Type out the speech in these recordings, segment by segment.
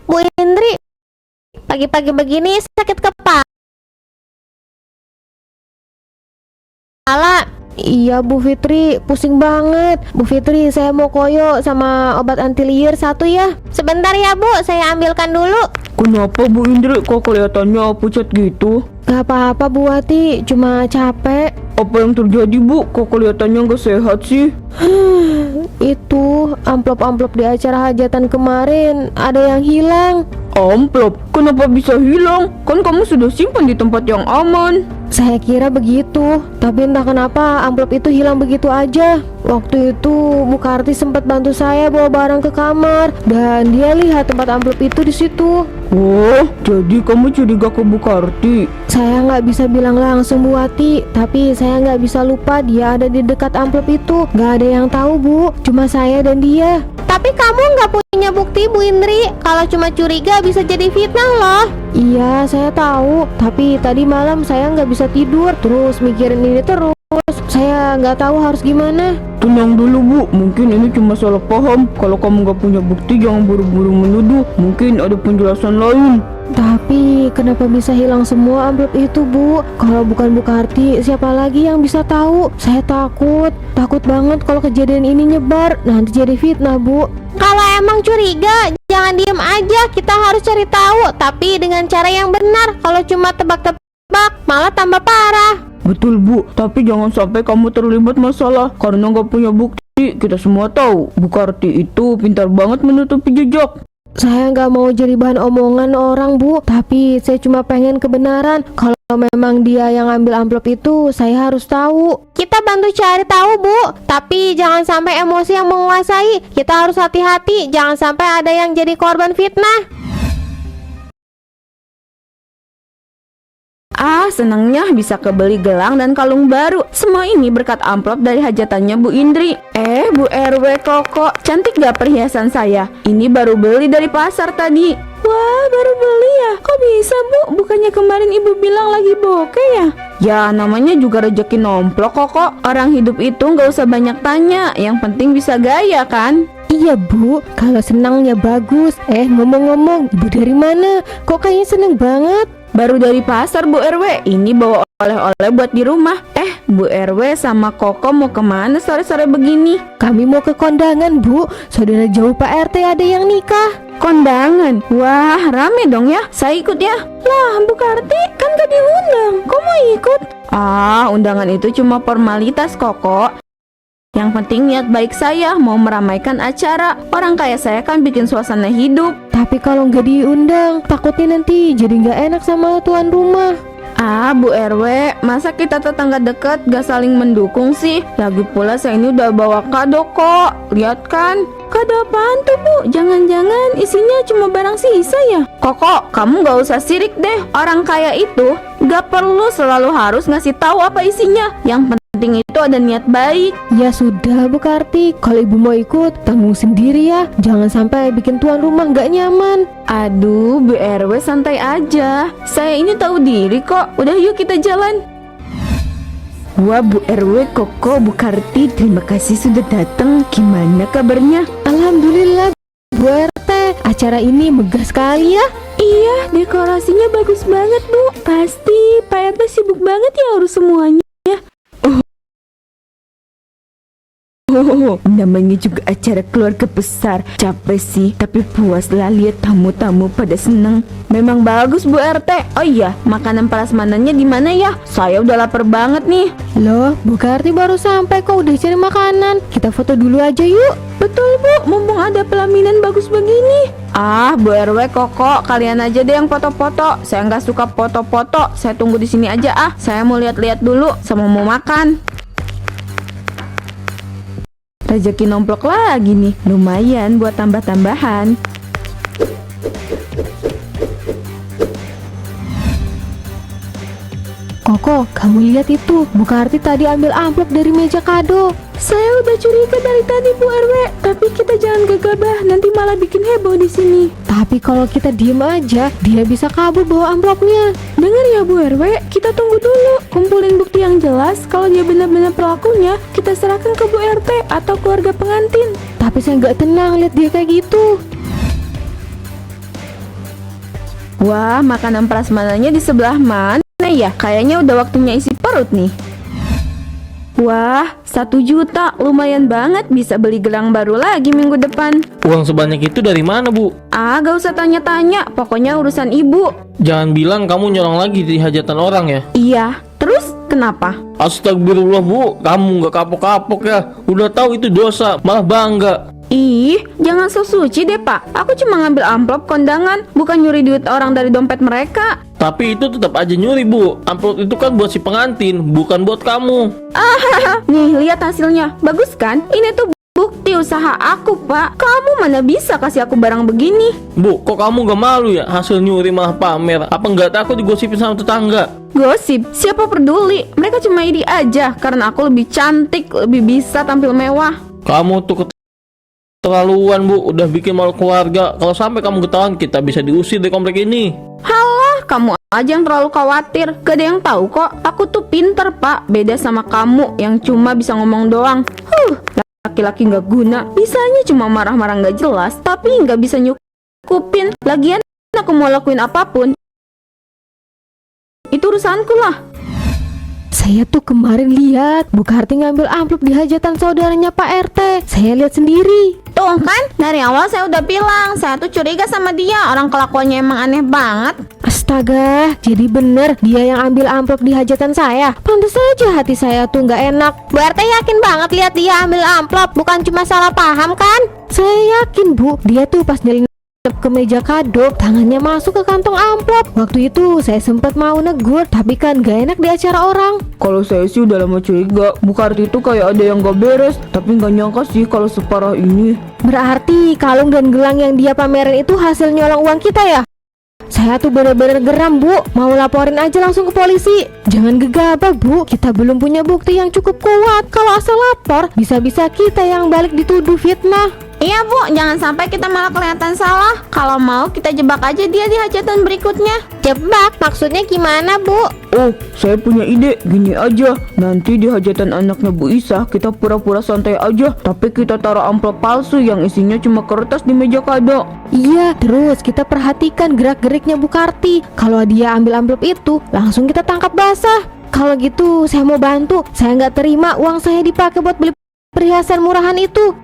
Bu Indri, pagi-pagi begini sakit kepala. Iya Bu Fitri, pusing banget. Bu Fitri, saya mau koyo sama obat anti liur satu ya. Sebentar ya Bu, saya ambilkan dulu. Kenapa Bu Indri kok kelihatannya pucat gitu? Gak apa-apa Bu Wati, cuma capek. Apa yang terjadi Bu? Kok kelihatannya nggak sehat sih? Itu amplop-amplop di acara hajatan kemarin ada yang hilang. Amplop? Kenapa bisa hilang? Kan kamu sudah simpan di tempat yang aman. Saya kira begitu, tapi entah kenapa amplop itu hilang begitu aja. Waktu itu Bu Karti sempat bantu saya bawa barang ke kamar dan dia lihat tempat amplop itu di situ. Oh, jadi kamu curiga ke Bu Karti? Saya nggak bisa bilang langsung Bu Wati, tapi saya nggak bisa lupa dia ada di dekat amplop itu. Nggak ada yang tahu Bu, cuma saya dan dia. Tapi kamu nggak punya bukti Bu Indri. Kalau cuma curiga bisa jadi fitnah loh. Iya, saya tahu. Tapi tadi malam saya nggak bisa tidur, terus mikirin ini terus. Saya nggak tahu harus gimana. Tenang dulu Bu, mungkin ini cuma salah paham. Kalau kamu nggak punya bukti jangan buru-buru menuduh. Mungkin ada penjelasan lain. Tapi kenapa bisa hilang semua amplop itu Bu? Kalau bukan Bu Karti, siapa lagi yang bisa tahu? Saya takut banget kalau kejadian ini nyebar, nanti jadi fitnah Bu. Kalau emang curiga, jangan diem aja. Kita harus cari tahu, tapi dengan cara yang benar. Kalau cuma tebak-tebak, malah tambah parah. Betul Bu, tapi jangan sampai kamu terlibat masalah karena nggak punya bukti. Kita semua tahu Bu Karti itu pintar banget menutupi jejak. Saya nggak mau jadi bahan omongan orang Bu, tapi saya cuma pengen kebenaran. Kalau memang dia yang ambil amplop itu, saya harus tahu. Kita bantu cari tahu Bu, tapi jangan sampai emosi yang menguasai. Kita harus hati-hati, jangan sampai ada yang jadi korban fitnah. Senangnya bisa kebeli gelang dan kalung baru. Semua ini berkat amplop dari hajatannya Bu Indri. Bu RW Koko, cantik gak perhiasan saya? Ini baru beli dari pasar tadi. Wah, baru beli ya? Kok bisa Bu? Bukannya kemarin Ibu bilang lagi bokeh ya? Ya, namanya juga rezeki nomplok Koko. Orang hidup itu gak usah banyak tanya, yang penting bisa gaya kan? Iya Bu, kalau senangnya bagus. Ngomong-ngomong, Ibu dari mana? Kok kayaknya seneng banget? Baru dari pasar Bu RW, ini bawa oleh-oleh buat di rumah. Bu RW sama Koko mau kemana sore-sore begini? Kami mau ke kondangan Bu, saudara jauh Pak RT ada yang nikah. Kondangan? Wah, rame dong ya, saya ikut ya. Lah, Bu Karti kan gak diundang, kok mau ikut? Undangan itu cuma formalitas Koko. Yang penting niat baik saya mau meramaikan acara. Orang kaya saya kan bikin suasana hidup. Tapi kalau nggak diundang, takutnya nanti jadi nggak enak sama tuan rumah. Bu RW, masa kita tetangga dekat gak saling mendukung sih? Lagi pula saya ini udah bawa kado kok. Lihat kan? Kado apaan tuh Bu? Jangan-jangan isinya cuma barang sisa ya? Koko, kamu gak usah sirik deh. Orang kaya itu gak perlu selalu harus ngasih tahu apa isinya. Yang penting itu ada niat baik. Ya sudah Bu Karti, kalau Ibu mau ikut, tanggung sendiri ya. Jangan sampai bikin tuan rumah nggak nyaman. Aduh, Bu RW santai aja. Saya ini tahu diri kok. Udah yuk kita jalan. Wah, Bu RW, Koko, Bu Karti, terima kasih sudah datang. Gimana kabarnya? Alhamdulillah Bu RT, acara ini megah sekali ya. Iya, dekorasinya bagus banget Bu. Pasti Pak RT sibuk banget ya urus semuanya. Namanya juga acara keluarga besar. Capek sih, tapi puaslah lihat tamu-tamu pada seneng. Memang bagus Bu RT. Oh iya, makanan prasmanannya di mana ya? Saya udah lapar banget nih. Loh, Bu Karti baru sampai kok udah cari makanan. Kita foto dulu aja yuk. Betul Bu, mumpung ada pelaminan bagus begini. Bu RW Koko, kalian aja deh yang foto-foto. Saya nggak suka foto-foto. Saya tunggu di sini aja Saya mau lihat-lihat dulu sama mau makan. Rezeki nomplok lagi nih, lumayan buat tambah-tambahan. Koko, kamu lihat itu, Bu Karti tadi ambil amplop dari meja kado. Saya udah curiga dari tadi Bu RW, tapi kita jangan gegabah, nanti malah bikin heboh di sini. Tapi kalau kita diem aja, dia bisa kabur bawa amplopnya. Dengar ya Bu RW, kita tunggu dulu, kumpulin bukti yang jelas. Kalau dia benar-benar pelakunya, kita serahkan ke Bu RT atau keluarga pengantin. Tapi saya nggak tenang lihat dia kayak gitu. Wah, makanan prasmanannya di sebelah mana ya? Kayaknya udah waktunya isi perut nih. Wah, 1 juta, lumayan banget, bisa beli gelang baru lagi minggu depan. Uang sebanyak itu dari mana, Bu? Ah, gak usah tanya-tanya, pokoknya urusan ibu. Jangan bilang kamu nyolong lagi di hajatan orang ya. Iya, terus kenapa? Astagfirullah, Bu, kamu nggak kapok-kapok ya. Udah tahu itu dosa, malah bangga. Ih, jangan so suci deh pak. Aku cuma ngambil amplop kondangan, bukan nyuri duit orang dari dompet mereka. Tapi itu tetap aja nyuri, Bu. Amplop itu kan buat si pengantin, bukan buat kamu. Nih, lihat hasilnya. Bagus kan? Ini tuh bukti usaha aku pak. Kamu mana bisa kasih aku barang begini? Bu, kok kamu gak malu ya hasil nyuri malah pamer? Apa nggak takut digosipin sama tetangga? Gosip, siapa peduli? Mereka cuma iri aja karena aku lebih cantik, lebih bisa tampil mewah. Kamu tuh keterlaluan, Bu. Udah bikin malu keluarga. Kalau sampai kamu ketahuan, kita bisa diusir dari komplek ini. Halah, kamu aja yang terlalu khawatir. Gak ada yang tahu kok. Aku tuh pinter pak. Beda sama kamu yang cuma bisa ngomong doang. Laki-laki gak guna. Bisanya cuma marah-marah gak jelas, tapi gak bisa nyukupin. Lagian aku mau lakuin apapun, itu urusanku lah. Saya tuh kemarin lihat Bu Karti ngambil amplop di hajatan saudaranya Pak RT. Saya lihat sendiri. Tuh kan, dari awal saya udah bilang, saya tuh curiga sama dia. Orang kelakuannya emang aneh banget. Astaga, jadi bener dia yang ambil amplop di hajatan saya. Pantes saja hati saya tuh nggak enak. Bu RT yakin banget lihat dia ambil amplop, bukan cuma salah paham kan? Saya yakin Bu, dia tuh pas nyelinap ke meja kado, tangannya masuk ke kantong amplop. Waktu itu saya sempat mau negur, tapi kan gak enak di acara orang. Kalau saya sih udah lama curiga, Bu Karti itu kayak ada yang gak beres. Tapi gak nyangka sih kalau separah ini. Berarti kalung dan gelang yang dia pamerin itu hasil nyolong uang kita ya? Saya tuh bener-bener geram Bu, mau laporin aja langsung ke polisi. Jangan gegabah Bu, kita belum punya bukti yang cukup kuat. Kalau asal lapor, bisa-bisa kita yang balik dituduh fitnah. Iya bu, jangan sampai kita malah kelihatan salah. Kalau mau kita jebak aja dia di hajatan berikutnya. Jebak? Maksudnya gimana Bu? Oh, saya punya ide. Gini aja, nanti di hajatan anaknya Bu Isa kita pura-pura santai aja, tapi kita taruh amplop palsu yang isinya cuma kertas di meja kado. Iya, terus kita perhatikan gerak-geriknya Bu Karti. Kalau dia ambil amplop itu, langsung kita tangkap basah. Kalau gitu saya mau bantu. Saya nggak terima uang saya dipakai buat beli perhiasan murahan itu.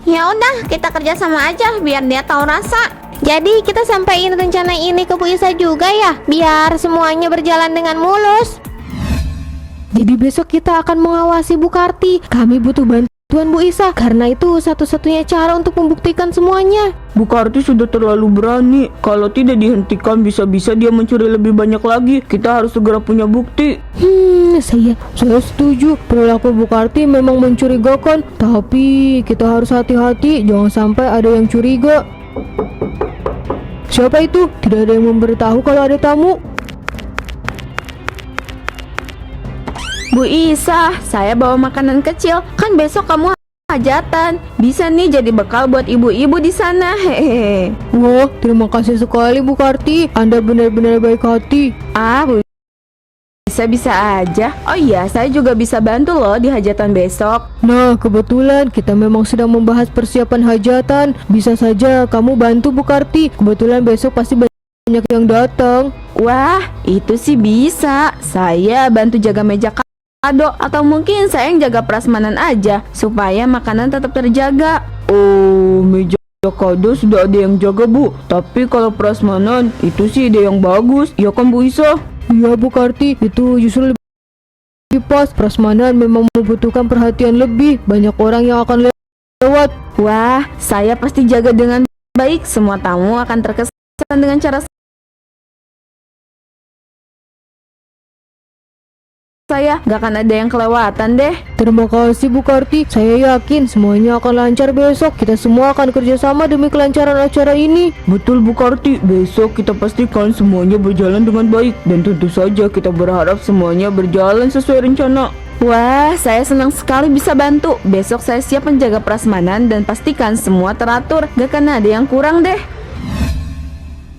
Ya udah, kita kerja sama aja biar dia tahu rasa. Jadi kita sampaikan rencana ini ke Bu Isa juga ya, biar semuanya berjalan dengan mulus. Jadi besok kita akan mengawasi Bu Karti. Kami butuh bantuan Bu Isa, karena itu satu-satunya cara untuk membuktikan semuanya. Bu Karti sudah terlalu berani. Kalau tidak dihentikan, bisa-bisa dia mencuri lebih banyak lagi. Kita harus segera punya bukti. Saya setuju. Perilaku Bu Karti memang mencurigakan, tapi kita harus hati-hati, jangan sampai ada yang curiga. Siapa itu? Tidak ada yang memberitahu kalau ada tamu. Bu Isa, saya bawa makanan kecil. Kan besok kamu hajatan. Bisa nih jadi bekal buat ibu-ibu di sana. Hehehe. Wah, terima kasih sekali Bu Karti. Anda benar-benar baik hati. Ah, Bu bisa aja. Oh iya, saya juga bisa bantu loh di hajatan besok. Nah, kebetulan kita memang sedang membahas persiapan hajatan. Bisa saja kamu bantu Bu Karti. Kebetulan besok pasti banyak yang datang. Wah, itu sih bisa. Saya bantu jaga meja kado, atau mungkin saya yang jaga prasmanan aja supaya makanan tetap terjaga. Oh, meja kado sudah ada yang jaga Bu. Tapi kalau prasmanan, itu sih ide yang bagus. Iya kan Bu Isa? Iya Bu Karti, itu justru lebih pas. Prasmanan memang membutuhkan perhatian lebih. Banyak orang yang akan lewat. Wah, saya pasti jaga dengan baik. Semua tamu akan terkesan dengan cara saya. Gak akan ada yang kelewatan deh. Terima kasih Bu Karti. Saya yakin semuanya akan lancar besok. Kita semua akan kerjasama demi kelancaran acara ini. Betul Bu Karti, besok kita pastikan semuanya berjalan dengan baik. Dan tentu saja kita berharap semuanya berjalan sesuai rencana. Wah, saya senang sekali bisa bantu. Besok saya siap menjaga prasmanan dan pastikan semua teratur. Gak akan ada yang kurang deh.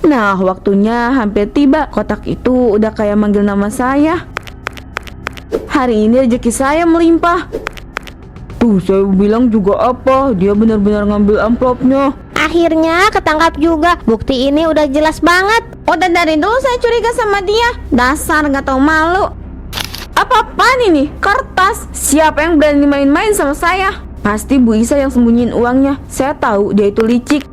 Nah, waktunya hampir tiba. Kotak itu udah kayak manggil nama saya. Hari ini rezeki saya melimpah. Tuh, saya bilang juga apa, dia benar-benar ngambil amplopnya. Akhirnya ketangkap juga. Bukti ini udah jelas banget. Udah dari dulu saya curiga sama dia. Dasar nggak tahu malu. Apa-apaan ini? Kertas. Siapa yang berani main-main sama saya? Pasti Bu Isa yang sembunyiin uangnya. Saya tahu dia itu licik.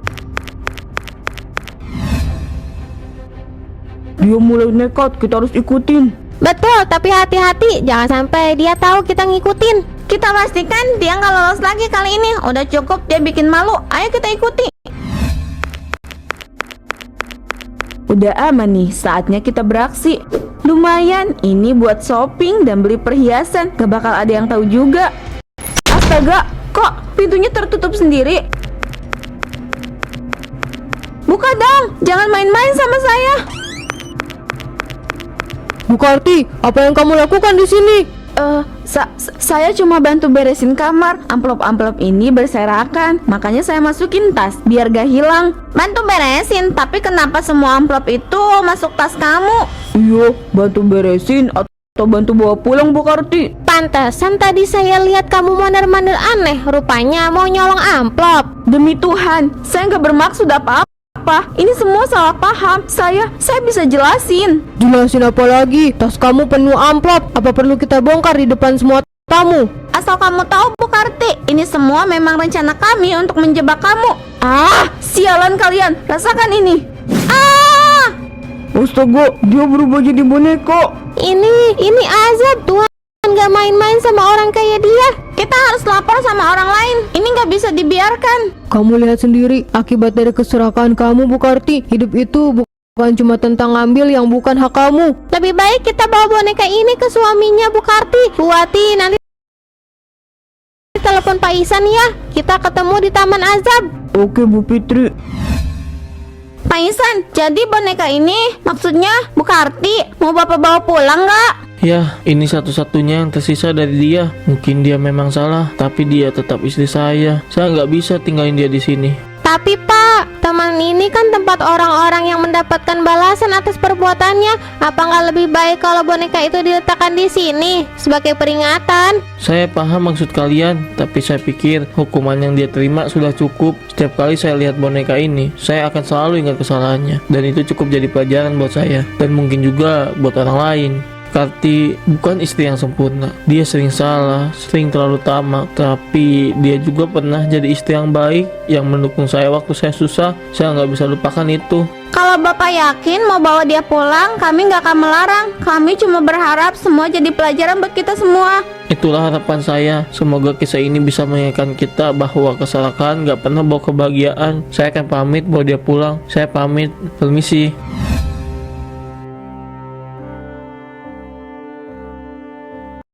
Dia mulai nekat, kita harus ikutin. Betul, tapi hati-hati, jangan sampai dia tahu kita ngikutin. Kita pastikan dia nggak lolos lagi kali ini. Udah cukup dia bikin malu. Ayo kita ikuti. Udah aman nih, saatnya kita beraksi. Lumayan, ini buat shopping dan beli perhiasan. Gak bakal ada yang tahu juga. Astaga, kok pintunya tertutup sendiri? Buka dong, jangan main-main sama saya. Bu Karti, apa yang kamu lakukan di sini? Saya cuma bantu beresin kamar. Amplop-amplop ini berserakan, makanya saya masukin tas biar gak hilang. Bantu beresin, tapi kenapa semua amplop itu masuk tas kamu? Iya, bantu beresin atau bantu bawa pulang Bu Karti. Pantesan tadi saya lihat kamu mondar-mandir aneh. Rupanya mau nyolong amplop. Demi Tuhan, saya nggak bermaksud apa-apa. Ini semua salah paham. Saya bisa jelasin. Jelasin apa lagi? Tas kamu penuh amplop. Apa perlu kita bongkar di depan semua tamu? Asal kamu tahu Bu Karti, ini semua memang rencana kami untuk menjebak kamu. Ah, sialan kalian, rasakan ini. Ah! Astaga, dia berubah jadi boneka. Ini azab. Tuhan gak main-main sama orang kayak dia. Kita harus lapor sama orang lain. Ini nggak bisa dibiarkan. Kamu lihat sendiri akibat dari keserakahan kamu, Bu Karti. Hidup itu bukan cuma tentang ngambil yang bukan hak kamu. Lebih baik kita bawa boneka ini ke suaminya, Bu Karti. Bu Wati, nanti telepon Pak Isan ya. Kita ketemu di Taman Azab. Oke Bu Fitri. Pak Isan, jadi boneka ini maksudnya Bu Karti mau Bapak bawa pulang nggak? Ya, ini satu-satunya yang tersisa dari dia. Mungkin dia memang salah, tapi dia tetap istri saya. Saya nggak bisa tinggalin dia di sini. Tapi Pak, taman ini kan tempat orang-orang yang mendapatkan balasan atas perbuatannya. Apa nggak lebih baik kalau boneka itu diletakkan di sini sebagai peringatan? Saya paham maksud kalian, tapi saya pikir hukuman yang dia terima sudah cukup. Setiap kali saya lihat boneka ini, saya akan selalu ingat kesalahannya. Dan itu cukup jadi pelajaran buat saya, dan mungkin juga buat orang lain. Karti bukan istri yang sempurna. Dia sering salah, sering terlalu tamak, tapi dia juga pernah jadi istri yang baik, yang mendukung saya waktu saya susah. Saya nggak bisa lupakan itu. Kalau Bapak yakin mau bawa dia pulang, kami nggak akan melarang. Kami cuma berharap semua jadi pelajaran buat kita semua. Itulah harapan saya. Semoga kisah ini bisa mengingatkan kita bahwa kesalahan nggak pernah bawa kebahagiaan. Saya akan pamit bawa dia pulang. Saya pamit, permisi.